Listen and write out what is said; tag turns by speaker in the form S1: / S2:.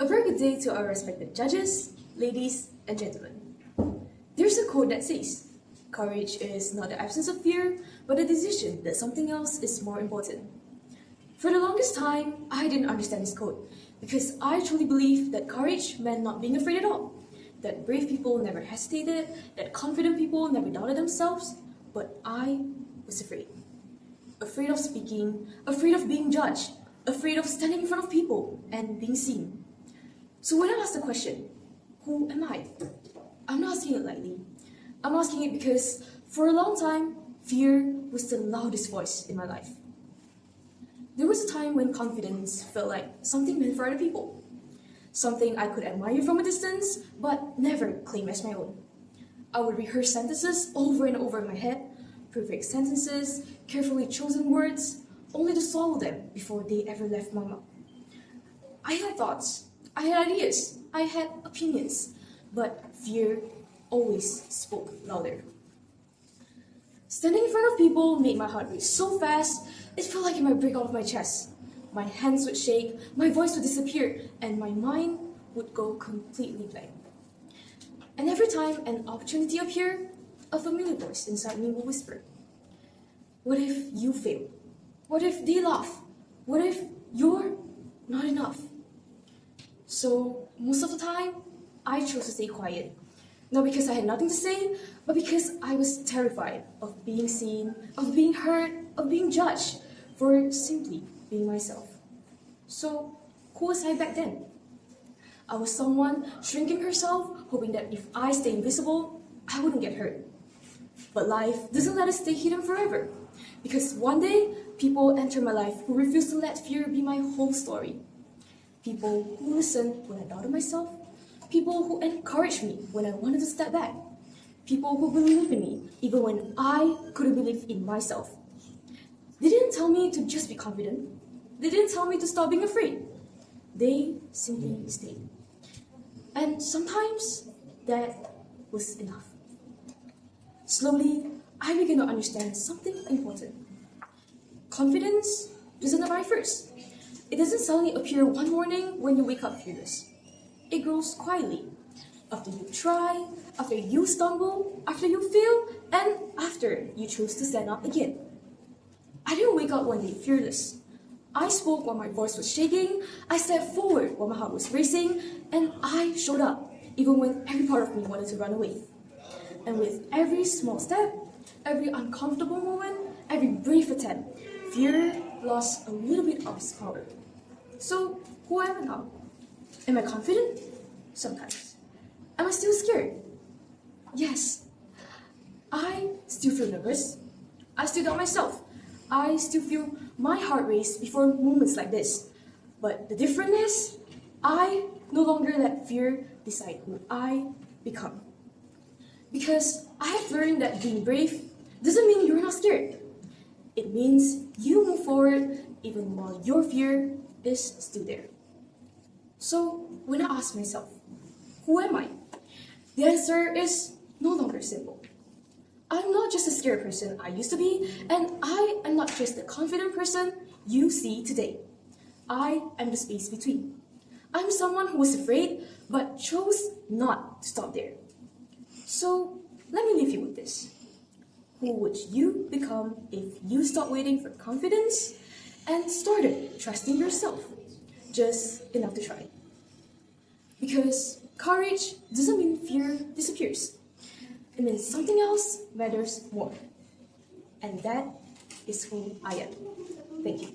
S1: A very good day to our respected judges, ladies, and gentlemen. There's a quote that says, "Courage is not the absence of fear, but the decision that something else is more important." For the longest time, I didn't understand this quote because I truly believed that courage meant not being afraid at all, that brave people never hesitated, that confident people never doubted themselves, but I was afraid. Afraid of speaking, afraid of being judged, afraid of standing in front of people and being seen. So when I asked the question, who am I? I'm not asking it lightly. I'm asking it because for a long time, fear was the loudest voice in my life. There was a time when confidence felt like something meant for other people, something I could admire from a distance, but never claim as my own. I would rehearse sentences over and over in my head, perfect sentences, carefully chosen words, only to swallow them before they ever left my mouth. I had thoughts, I had ideas, I had opinions, but fear always spoke louder. Standing in front of people made my heart race so fast, it felt like it might break out of my chest. My hands would shake, my voice would disappear, and my mind would go completely blank. And every time an opportunity appeared, a familiar voice inside me would whisper, "What if you fail? What if they laugh? What if you're not enough?" So most of the time, I chose to stay quiet. Not because I had nothing to say, but because I was terrified of being seen, of being heard, of being judged for simply being myself. So who was I back then? I was someone shrinking herself, hoping that if I stay invisible, I wouldn't get hurt. But life doesn't let us stay hidden forever. Because one day, people enter my life who refuse to let fear be my whole story. People who listen when I doubted myself. People who encouraged me when I wanted to step back. People who believed in me even when I couldn't believe in myself. They didn't tell me to just be confident. They didn't tell me to stop being afraid. They simply stayed. And sometimes that was enough. Slowly, I began to understand something important. Confidence doesn't arrive first. It doesn't suddenly appear one morning when you wake up fearless. It grows quietly. After you try, after you stumble, after you fail, and after you choose to stand up again. I didn't wake up one day fearless. I spoke while my voice was shaking, I stepped forward while my heart was racing, and I showed up, even when every part of me wanted to run away. And with every small step, every uncomfortable moment, every brave attempt, fear lost a little bit of its power. So, who am I now? Am I confident? Sometimes. Am I still scared? Yes. I still feel nervous. I still doubt myself. I still feel my heart race before moments like this. But the difference is, I no longer let fear decide who I become. Because I have learned that being brave doesn't mean you're not scared. It means you move forward even while your fear is still there. So when I ask myself, who am I? The answer is no longer simple. I'm not just a scared person I used to be, and I am not just the confident person you see today. I am the space between. I'm someone who was afraid, but chose not to stop there. So let me leave you with this. Who would you become if you stopped waiting for confidence and started trusting yourself? Just enough to try. Because courage doesn't mean fear disappears. It means something else matters more. And that is who I am. Thank you.